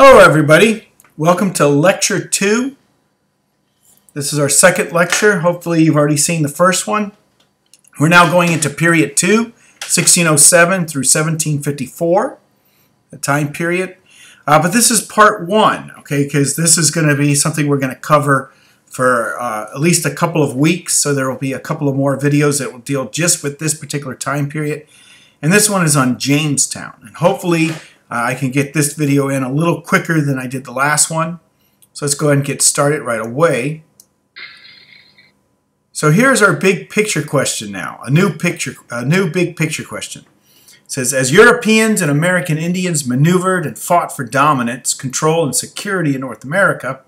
Hello everybody, welcome to lecture 2. This is our second lecture. Hopefully you've already seen the first one. We're now going into period 2, 1607 through 1754, the time period. But this is part 1, okay, because this is going to be something we're going to cover for at least a couple of weeks, so there will be a couple of more videos that will deal just with this particular time period. And this one is on Jamestown, and hopefully I can get this video in a little quicker than I did the last one. So let's go ahead and get started right away. So here's our big picture question now, a new big picture question. It says, as Europeans and American Indians maneuvered and fought for dominance, control, and security in North America,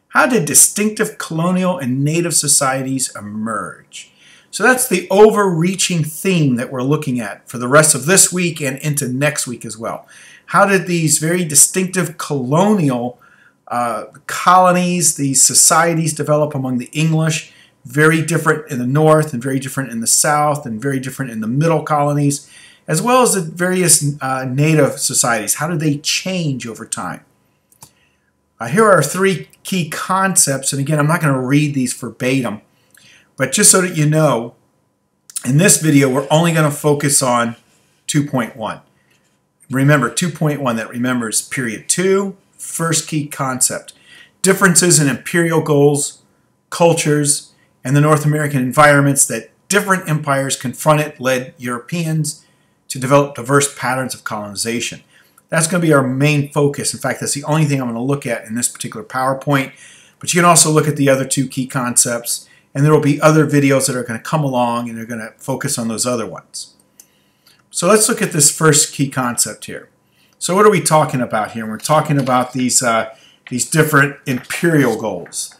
how did distinctive colonial and native societies emerge? So that's the overreaching theme that we're looking at for the rest of this week and into next week as well. How did these very distinctive colonial colonies, these societies develop among the English, very different in the north and very different in the south and very different in the middle colonies, as well as the various native societies? How did they change over time? Here are 3 key concepts, and again, I'm not going to read these verbatim, but just so that you know, in this video, we're only going to focus on 2.1. Remember, 2.1, that remembers period 2, first key concept. Differences in imperial goals, cultures, and the North American environments that different empires confronted led Europeans to develop diverse patterns of colonization. That's going to be our main focus. In fact, that's the only thing I'm going to look at in this particular PowerPoint. But you can also look at the other 2 key concepts. And there will be other videos that are going to come along and they're going to focus on those other ones. So let's look at this first key concept here. So what are we talking about here? We're talking about these different imperial goals.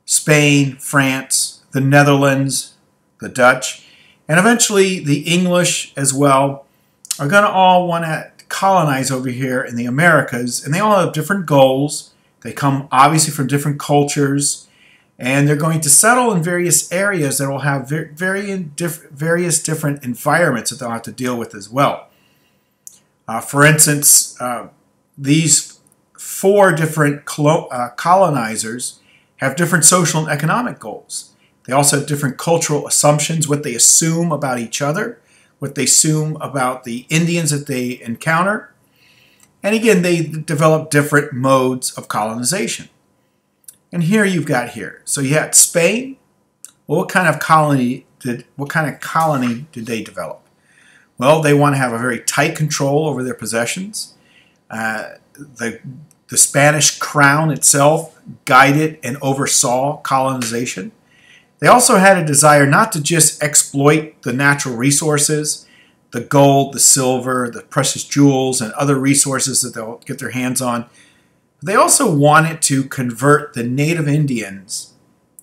Spain, France, the Netherlands, the Dutch, and eventually the English as well are going to all want to colonize over here in the Americas. And they all have different goals. They come obviously from different cultures. And they're going to settle in various areas that will have various different environments that they'll have to deal with as well. For instance, these 4 different colonizers have different social and economic goals. They also have different cultural assumptions, what they assume about each other, what they assume about the Indians that they encounter. And again, they develop different modes of colonization. And here you've got here. So you had Spain. Well, what kind of colony did they develop? Well, they want to have a very tight control over their possessions. The Spanish crown itself guided and oversaw colonization. They also had a desire not to just exploit the natural resources, the gold, the silver, the precious jewels, and other resources that they'll get their hands on. They also wanted to convert the native Indians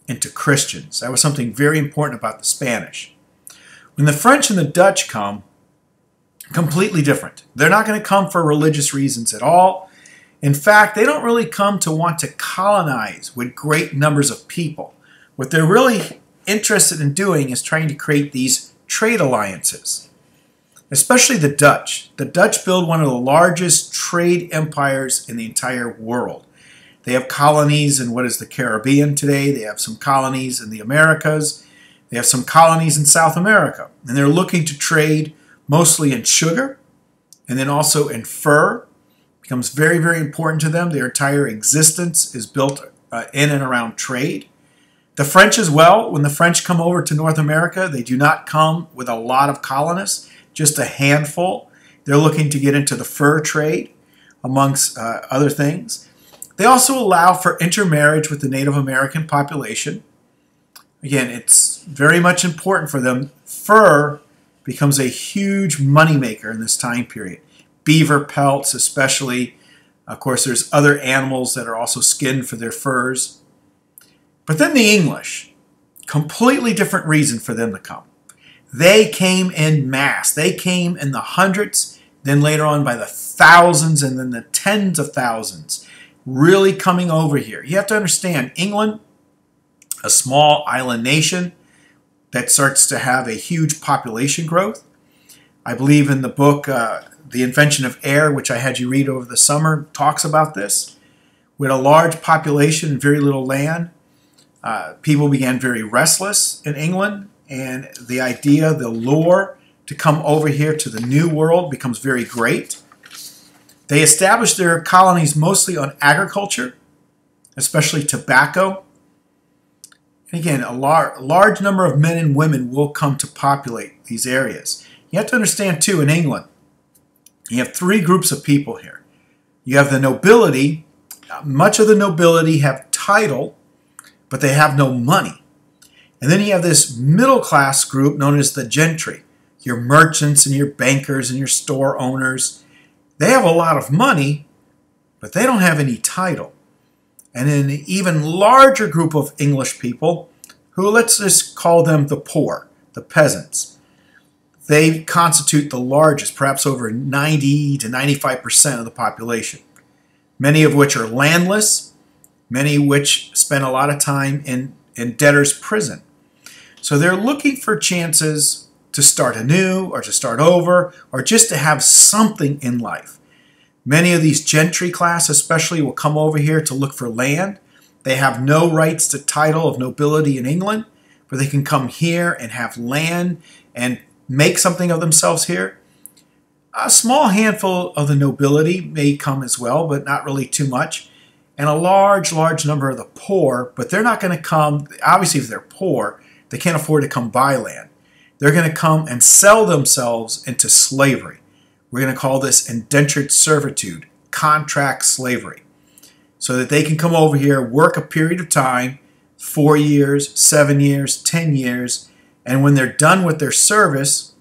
into Christians. That was something very important about the Spanish. When the French and the Dutch come, completely different. They're not going to come for religious reasons at all. In fact, they don't really come to want to colonize with great numbers of people. What they're really interested in doing is trying to create these trade alliances. Especially the Dutch. The Dutch build one of the largest trade empires in the entire world. They have colonies in what is the Caribbean today. They have some colonies in the Americas. They have some colonies in South America. And they're looking to trade mostly in sugar and then also in fur. It becomes very, very important to them. Their entire existence is built in and around trade. The French as well. When the French come over to North America, they do not come with a lot of colonists. Just a handful. They're looking to get into the fur trade, amongst other things. They also allow for intermarriage with the Native American population. Again, it's very much important for them. Fur becomes a huge moneymaker in this time period. Beaver pelts especially. Of course, there's other animals that are also skinned for their furs. But then the English, completely different reason for them to come. They came en masse. They came in the hundreds, then later on by the thousands, and then the tens of thousands, really coming over here. You have to understand, England, a small island nation that starts to have a huge population growth. I believe in the book The invention of air, which I had you read over the summer, talks about this. With a large population and very little land, people began very restless in England, and the idea, the lure to come over here to the New World becomes very great. They established their colonies mostly on agriculture, especially tobacco. And again, a large number of men and women will come to populate these areas. You have to understand, too, in England, you have three groups of people here. You have the nobility. Much of the nobility have title, but they have no money. And then you have this middle class group known as the gentry. Your merchants and your bankers and your store owners. They have a lot of money, but they don't have any title. And then an even larger group of English people, who let's just call them the poor, the peasants. They constitute the largest, perhaps over 90 to 95% of the population. Many of which are landless, many of which spend a lot of time in debtor's prison. So they're looking for chances to start anew or to start over or just to have something in life. Many of these gentry class especially will come over here to look for land. They have no rights to title of nobility in England, but they can come here and have land and make something of themselves here. A small handful of the nobility may come as well, but not really too much. And a large number of the poor, but they're not going to come, obviously if they're poor, they can't afford to come buy land. They're going to come and sell themselves into slavery. We're going to call this indentured servitude, contract slavery, so that they can come over here, work a period of time, 4 years, 7 years, 10 years, and when they're done with their service,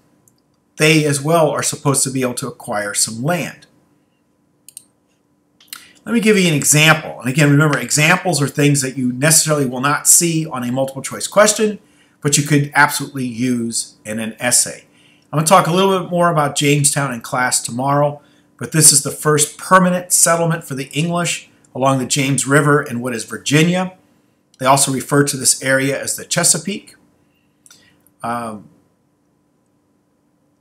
they as well are supposed to be able to acquire some land. Let me give you an example. And again, remember, examples are things that you necessarily will not see on a multiple choice question, but you could absolutely use in an essay. I'm going to talk a little bit more about Jamestown in class tomorrow, but this is the first permanent settlement for the English along the James River in what is Virginia. They also refer to this area as the Chesapeake.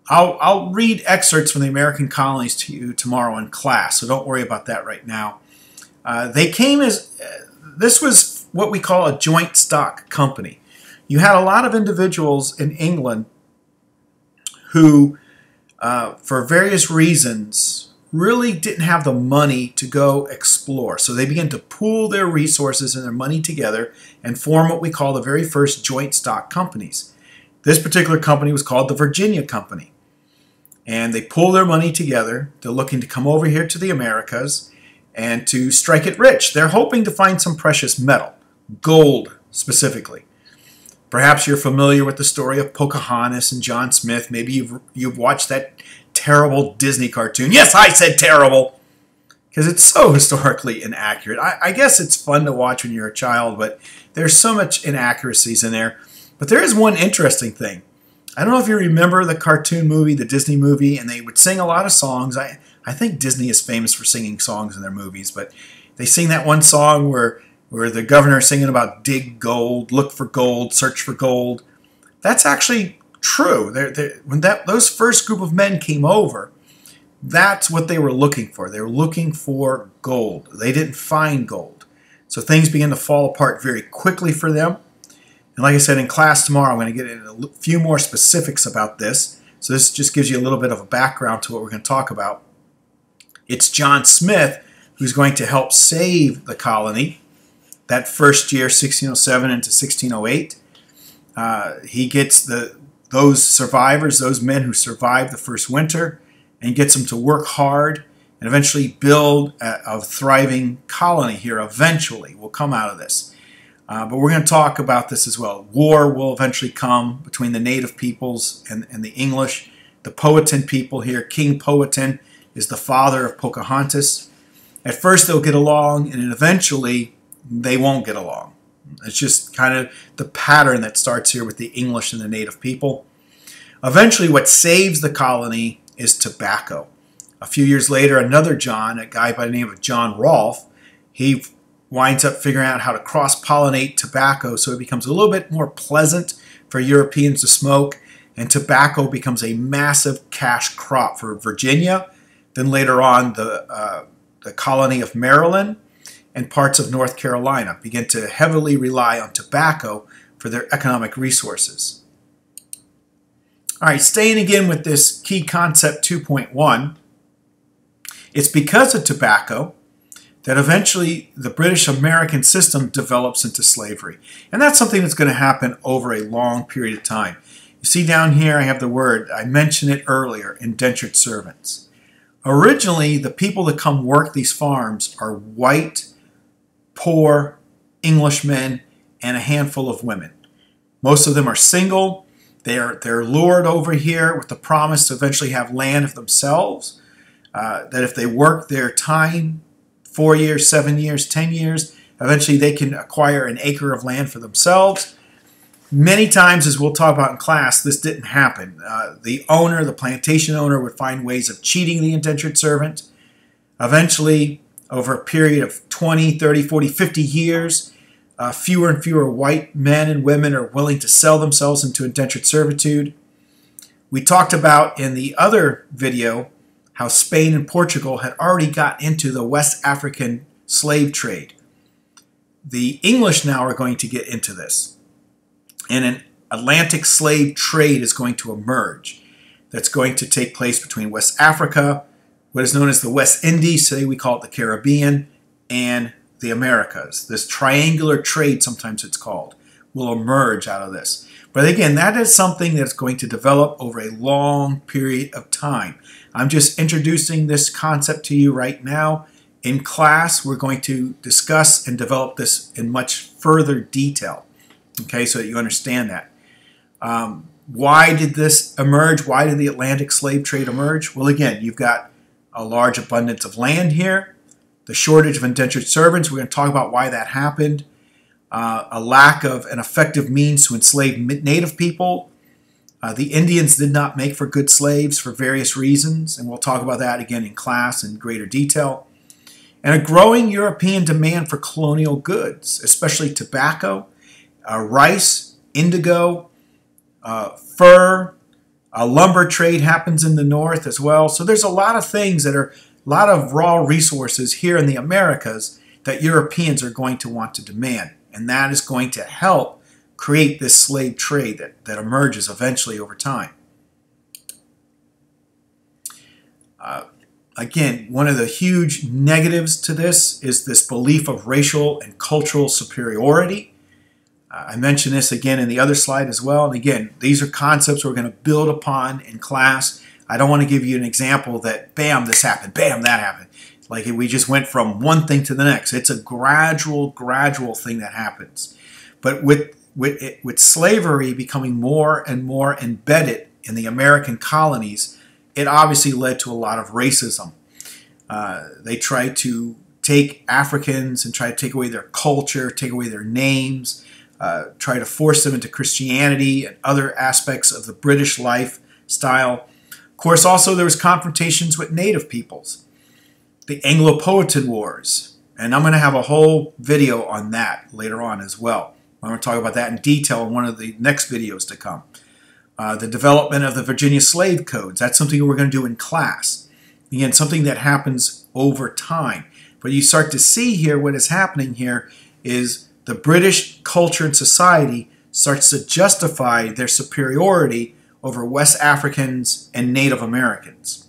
I'll read excerpts from the American colonies to you tomorrow in class, so don't worry about that right now. They came as, this was what we call a joint stock company. You had a lot of individuals in England who, for various reasons, really didn't have the money to go explore. So they began to pool their resources and their money together and form what we call the very first joint stock companies. This particular company was called the Virginia Company. And they pull their money together. They're looking to come over here to the Americas and to strike it rich. They're hoping to find some precious metal, gold specifically. Perhaps you're familiar with the story of Pocahontas and John Smith. Maybe you've watched that terrible Disney cartoon. Yes, I said terrible, because it's so historically inaccurate. I guess it's fun to watch when you're a child, but there's so much inaccuracies in there. But there is one interesting thing. I don't know if you remember the cartoon movie, the Disney movie, and they would sing a lot of songs. I think Disney is famous for singing songs in their movies, but they sing that one song where the governor is singing about dig gold, look for gold, search for gold. That's actually true. When those first group of men came over, that's what they were looking for. They were looking for gold. They didn't find gold. So things began to fall apart very quickly for them. And like I said, in class tomorrow, I'm going to get into a few more specifics about this. So this just gives you a little bit of a background to what we're going to talk about. It's John Smith who's going to help save the colony that first year, 1607 into 1608. He gets those survivors, those men who survived the first winter, and gets them to work hard and eventually build a thriving colony here. Eventually, we'll come out of this. But we're going to talk about this as well. War will eventually come between the native peoples and the English. The Powhatan people here, King Powhatan is the father of Pocahontas. At first they'll get along, and then eventually they won't get along. It's just kind of the pattern that starts here with the English and the native people. Eventually what saves the colony is tobacco. A few years later, another John, a guy by the name of John Rolfe, he winds up figuring out how to cross-pollinate tobacco so it becomes a little bit more pleasant for Europeans to smoke, and tobacco becomes a massive cash crop for Virginia Then later on, the colony of Maryland and parts of North Carolina began to heavily rely on tobacco for their economic resources. All right, staying again with this key concept 2.1, it's because of tobacco that eventually the British American system develops into slavery. And that's something that's going to happen over a long period of time. You see down here I have the word, I mentioned it earlier, indentured servants. Originally, the people that come work these farms are white, poor Englishmen and a handful of women. Most of them are single. They're lured over here with the promise to eventually have land of themselves, that if they work their time, 4 years, 7 years, 10 years, eventually they can acquire an acre of land for themselves. Many times, as we'll talk about in class, this didn't happen. The owner, the plantation owner, would find ways of cheating the indentured servant. Eventually, over a period of 20, 30, 40, 50 years, fewer and fewer white men and women are willing to sell themselves into indentured servitude. We talked about in the other video how Spain and Portugal had already got into the West African slave trade. The English now are going to get into this. And an Atlantic slave trade is going to emerge. That's going to take place between West Africa, what is known as the West Indies, today we call it the Caribbean, and the Americas. This triangular trade, sometimes it's called, will emerge out of this. But again, that is something that's going to develop over a long period of time. I'm just introducing this concept to you right now. In class, we're going to discuss and develop this in much further detail, okay, so that you understand that. Why did this emerge? Why did the Atlantic slave trade emerge? Well, again, you've got a large abundance of land here, the shortage of indentured servants. We're going to talk about why that happened. A lack of an effective means to enslave native people. The Indians did not make for good slaves for various reasons, and we'll talk about that again in class in greater detail. And a growing European demand for colonial goods, especially tobacco, rice, indigo, fur, lumber trade happens in the north as well. So there's a lot of things that are a lot of raw resources here in the Americas that Europeans are going to want to demand. And that is going to help create this slave trade that emerges eventually over time. Again, one of the huge negatives to this is this belief of racial and cultural superiority. I mentioned this again in the other slide as well. And again, these are concepts we're going to build upon in class. I don't want to give you an example that, bam, this happened, bam, that happened. Like we just went from one thing to the next. It's a gradual thing that happens. But with slavery becoming more and more embedded in the American colonies, it obviously led to a lot of racism. They tried to take Africans and try to take away their culture, take away their names, try to force them into Christianity and other aspects of the British lifestyle. Of course, also there was confrontations with native peoples. The Anglo-Powhatan Wars, and I'm going to have a whole video on that later on as well. I'm going to talk about that in detail in one of the next videos to come. The development of the Virginia slave codes, that's something we're going to do in class. Again, something that happens over time. But you start to see here what is happening here is the British culture and society starts to justify their superiority over West Africans and Native Americans.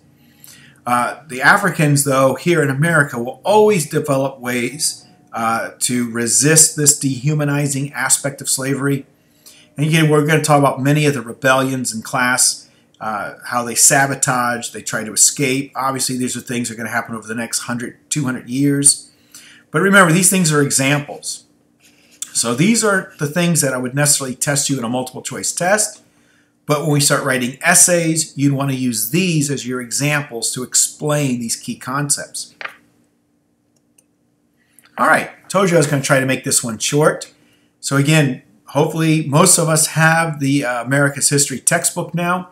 The Africans, though, here in America will always develop ways to resist this dehumanizing aspect of slavery. And again, we're going to talk about many of the rebellions in class, how they sabotage, they try to escape. Obviously, these are things that are going to happen over the next 100, 200 years. But remember, these things are examples. So these are the things that I would necessarily test you in a multiple choice test. But when we start writing essays, you'd want to use these as your examples to explain these key concepts. All right, told you I was going to try to make this one short. So again, hopefully most of us have the America's History textbook now.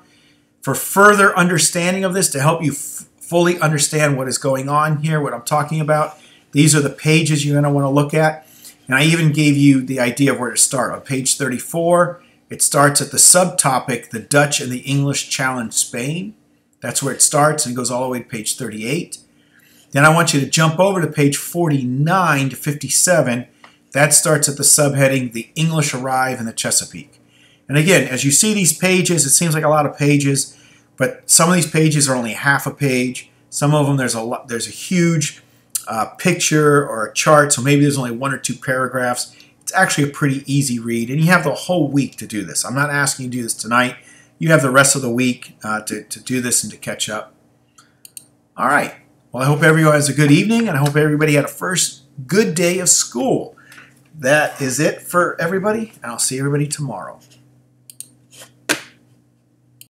For further understanding of this, to help you fully understand what is going on here, what I'm talking about, these are the pages you're going to want to look at. And I even gave you the idea of where to start. On page 34, it starts at the subtopic, the Dutch and the English challenge Spain. That's where it starts and goes all the way to page 38. Then I want you to jump over to page 49 to 57. That starts at the subheading, The English Arrive in the Chesapeake. And again, as you see these pages, it seems like a lot of pages, but some of these pages are only half a page. Some of them there's a huge picture or a chart, so maybe there's only 1 or 2 paragraphs. It's actually a pretty easy read, and you have the whole week to do this. I'm not asking you to do this tonight. You have the rest of the week to do this and to catch up. All right. Well, I hope everyone has a good evening, and I hope everybody had a first good day of school. That is it for everybody, and I'll see everybody tomorrow.